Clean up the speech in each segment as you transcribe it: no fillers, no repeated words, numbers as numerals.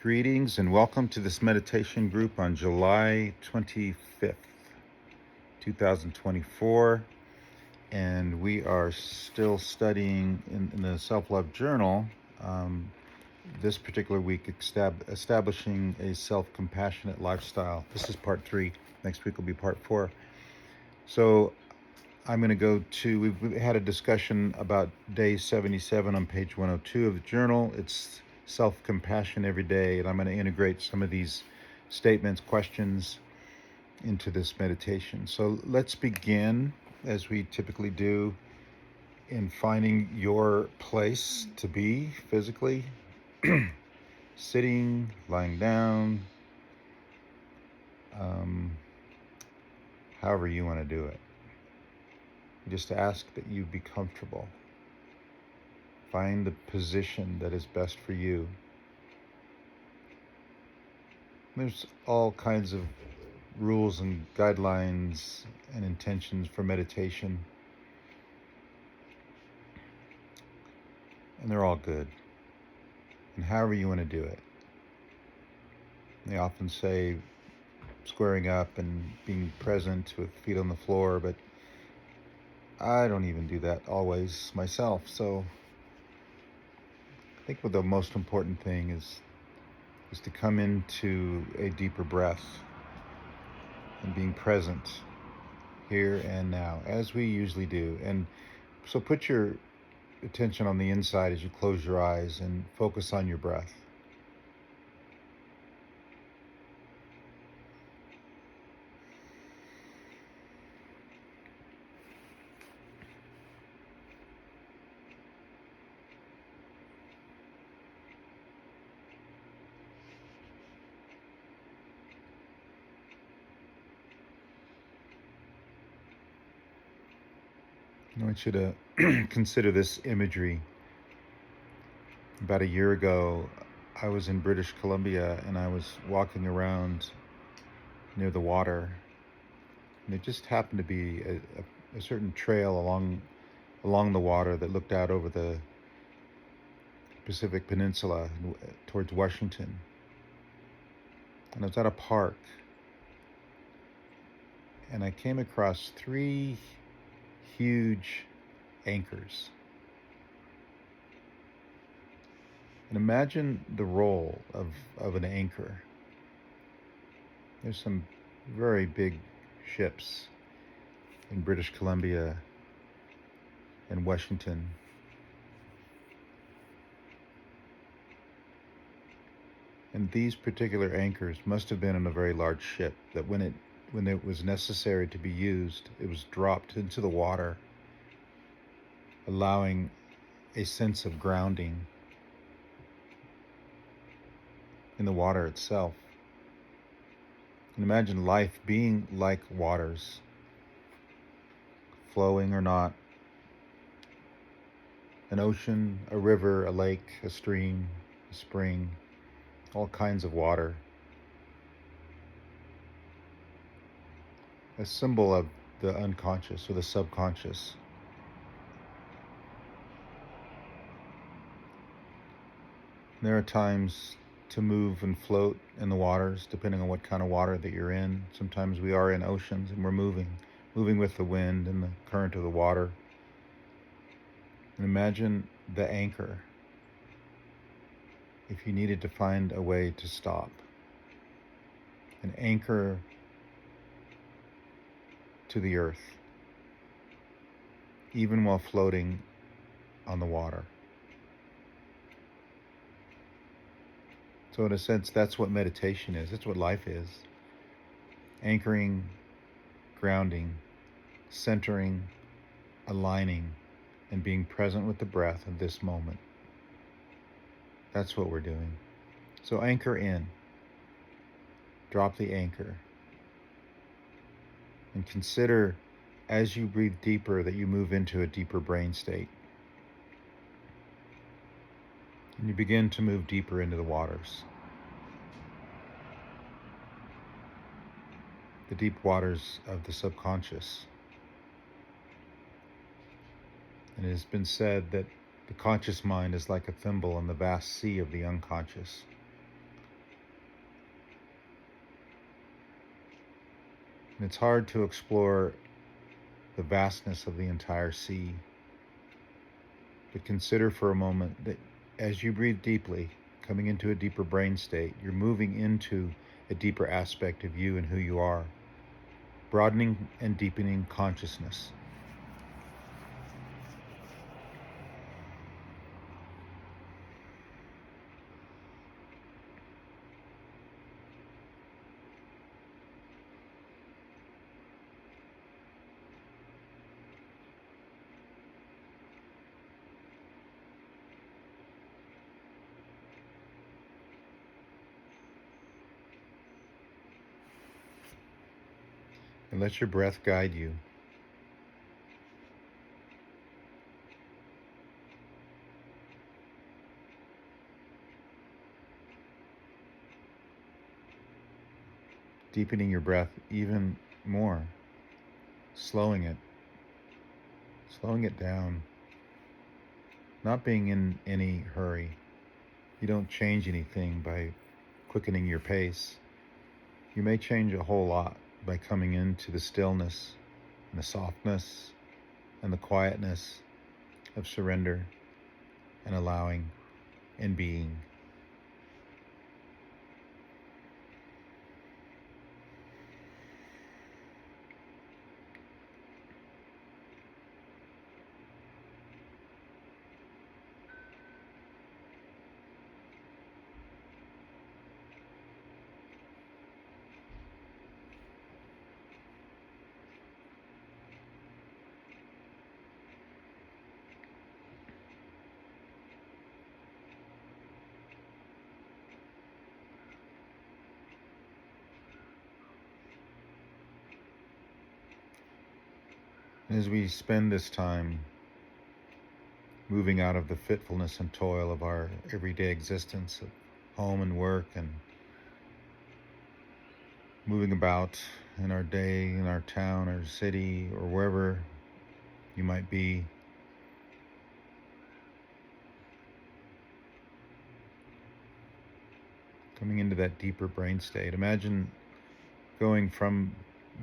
Greetings and welcome to this meditation group on July 25th, 2024. And we are still studying in the Self-Love Journal, this particular week, establishing a self-compassionate lifestyle. This is part 3. Next week will be part 4. So I'm going to go to, we've had a discussion about day 77 on page 102 of the journal. It's self-compassion every day, and I'm going to integrate some of these statements, questions into this meditation. So let's begin, as we typically do, in finding your place to be physically, sitting, lying down, however you want to do it. Just ask that you be comfortable. Find the position that is best for you. There's all kinds of rules and guidelines and intentions for meditation, and they're all good. And however you want to do it. They often say squaring up and being present with feet on the floor, but I don't even do that always myself. So I think the most important thing is to come into a deeper breath and being present here and now, as we usually do. And so put your attention on the inside as you close your eyes and focus on your breath. I want you to consider this imagery. About a year ago, I was in British Columbia and I was walking around near the water, and it just happened to be a certain trail along the water that looked out over the Pacific Peninsula towards Washington. And I was at a park, and I came across 3 huge anchors. And imagine the role of an anchor. There's some very big ships in British Columbia and Washington. And these particular anchors must have been on a very large ship that when it was necessary to be used, it was dropped into the water, allowing a sense of grounding in the water itself. And imagine life being like waters, flowing or not. An ocean, a river, a lake, a stream, a spring, all kinds of water. A symbol of the unconscious or the subconscious. There are times to move and float in the waters, depending on what kind of water that you're in. Sometimes we are in oceans and we're moving with the wind and the current of the water. And imagine the anchor if you needed to find a way to stop. An anchor to the earth, even while floating on the water. So in a sense, that's what meditation is. That's what life is. Anchoring, grounding, centering, aligning, and being present with the breath of this moment. That's what we're doing. So anchor in. Drop the anchor. And consider, as you breathe deeper, that you move into a deeper brain state. And you begin to move deeper into the waters. The deep waters of the subconscious. And it has been said that the conscious mind is like a thimble in the vast sea of the unconscious. And it's hard to explore the vastness of the entire sea. But consider for a moment that as you breathe deeply, coming into a deeper brain state, you're moving into a deeper aspect of you and who you are, broadening and deepening consciousness. And let your breath guide you. Deepening your breath even more, slowing it down, not being in any hurry. You don't change anything by quickening your pace. You may change a whole lot by coming into the stillness and the softness and the quietness of surrender and allowing and being. As we spend this time moving out of the fitfulness and toil of our everyday existence, of home and work, and moving about in our day, in our town, or city, or wherever you might be, coming into that deeper brain state. Imagine going from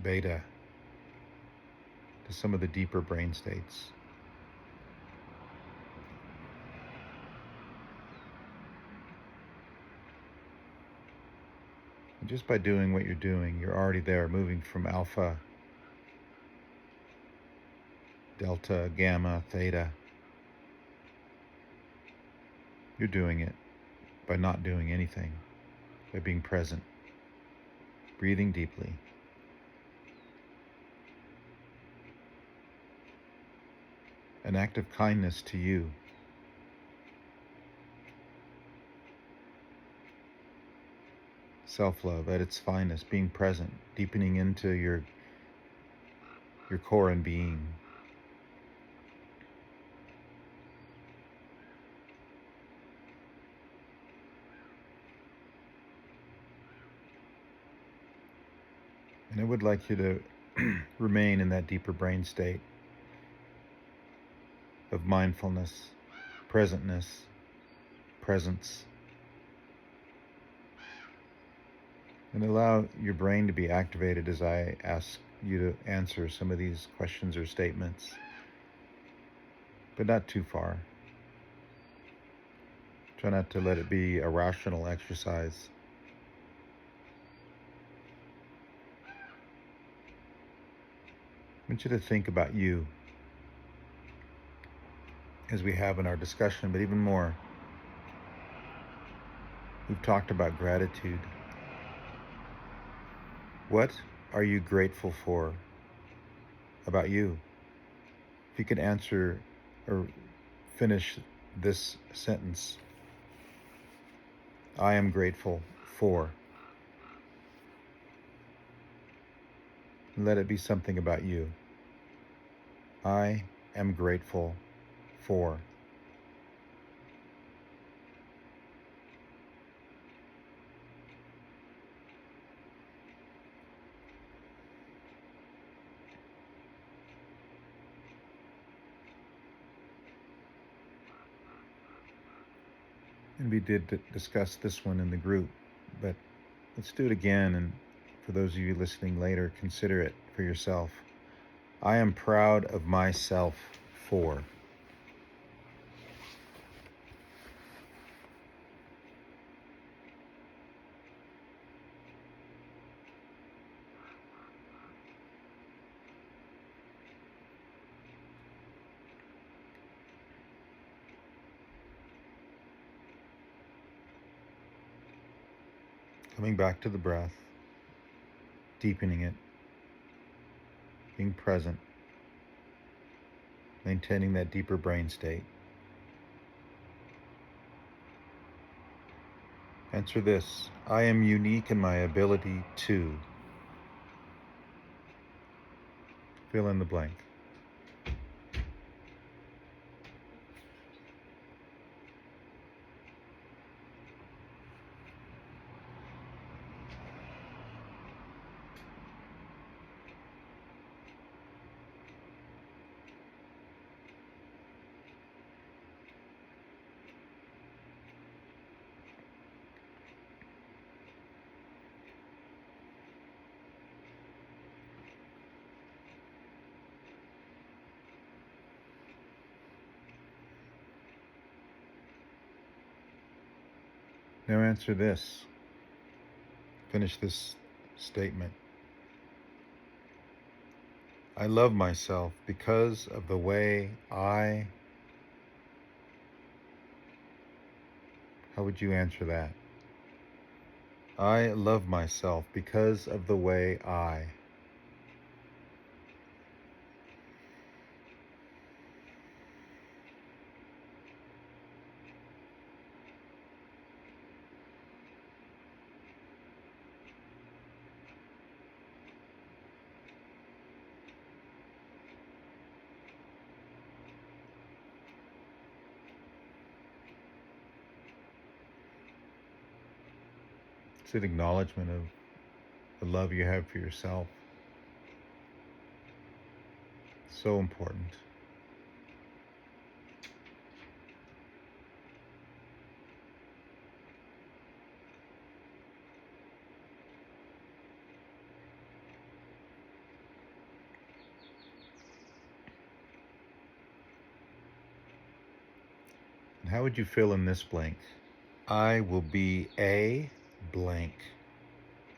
beta to some of the deeper brain states. And just by doing what you're doing, you're already there, moving from alpha, delta, gamma, theta. You're doing it by not doing anything, by being present, breathing deeply. An act of kindness to you. Self-love at its finest, being present, deepening into your core and being. And I would like you to remain in that deeper brain state of mindfulness, presentness, presence, and allow your brain to be activated as I ask you to answer some of these questions or statements, but not too far. Try not to let it be a rational exercise. I want you to think about you as we have in our discussion, but even more, we've talked about gratitude. What are you grateful for about you? If you could answer or finish this sentence, I am grateful for. Let it be something about you. I am grateful for. And we did discuss this one in the group, but let's do it again and For those of you listening later, consider it for yourself. I am proud of myself for. Coming back to the breath, deepening it, being present, maintaining that deeper brain state. Answer this: I am unique in my ability to fill in the blank. Now answer this. Finish this statement. I love myself because of the way I. How would you answer that? I love myself because of the way I. It's an acknowledgement of the love you have for yourself. So important. And how would you fill in this blank? I will be a blank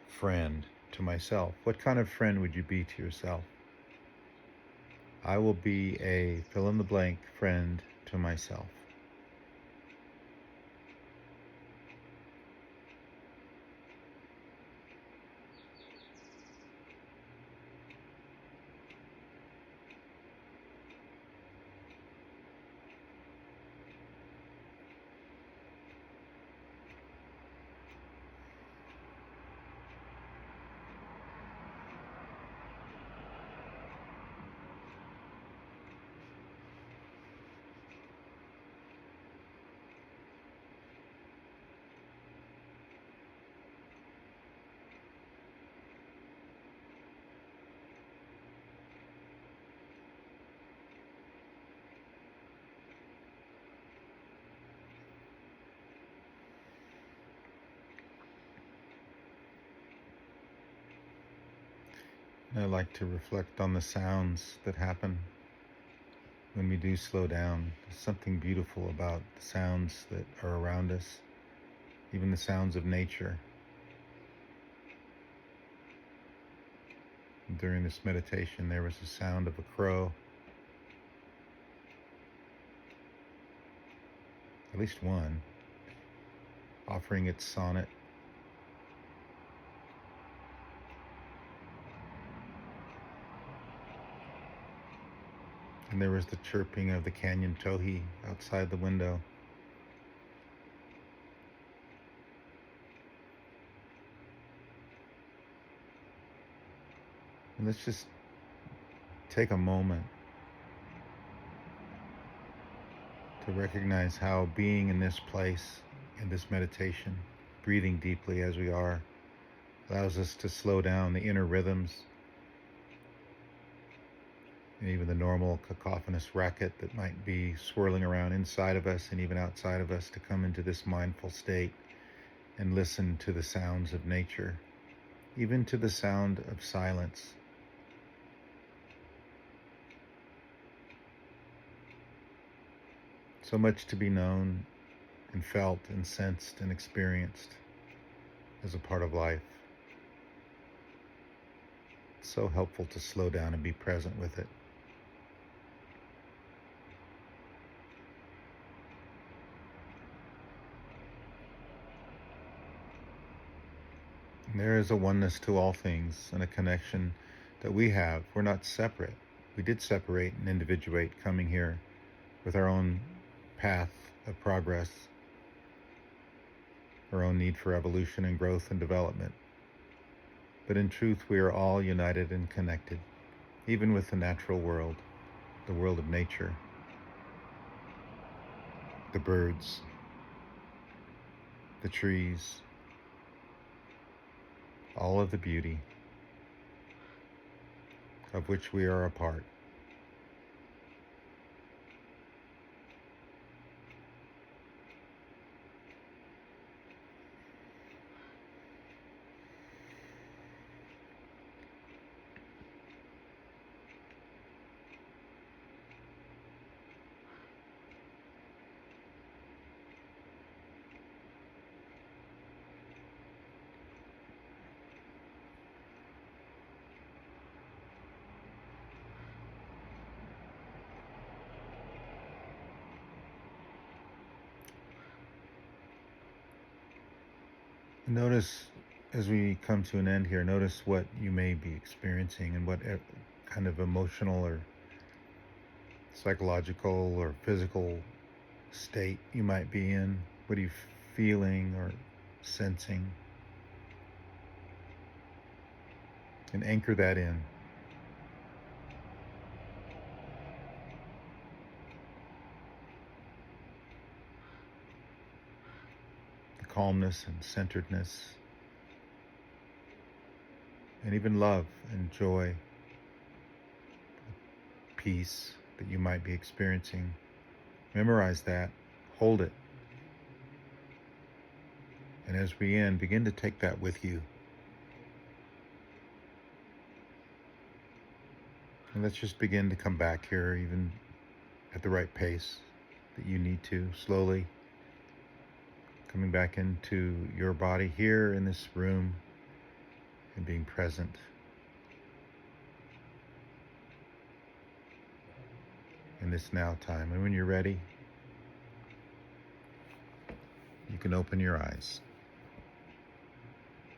friend to myself. What kind of friend would you be to yourself? I will be a fill in the blank friend to myself. I like to reflect on the sounds that happen when we do slow down. There's something beautiful about the sounds that are around us, even the sounds of nature. During this meditation, there was the sound of a crow, at least one, offering its sonnet. And there was the chirping of the canyon towhee outside the window. And let's just take a moment to recognize how being in this place, in this meditation, breathing deeply as we are, allows us to slow down the inner rhythms and even the normal cacophonous racket that might be swirling around inside of us and even outside of us, to come into this mindful state and listen to the sounds of nature. even to the sound of silence. So much to be known and felt and sensed and experienced as a part of life. It's so helpful to slow down and be present with it. And there is a oneness to all things and a connection that we have. We're not separate. We did separate and individuate coming here with our own path of progress, our own need for evolution and growth and development. But in truth, we are all united and connected, even with the natural world, the world of nature, the birds, the trees, all of the beauty of which we are a part. Notice as we come to an end here, notice what you may be experiencing and what kind of emotional or psychological or physical state you might be in. What are you feeling or sensing? And anchor that in. The calmness and centeredness, and even love and joy, peace that you might be experiencing. Memorize that, hold it. And as we end, begin to take that with you. And let's just begin to come back here, even at the right pace that you need to, slowly coming back into your body here in this room and being present. In this now time. And when you're ready, you can open your eyes.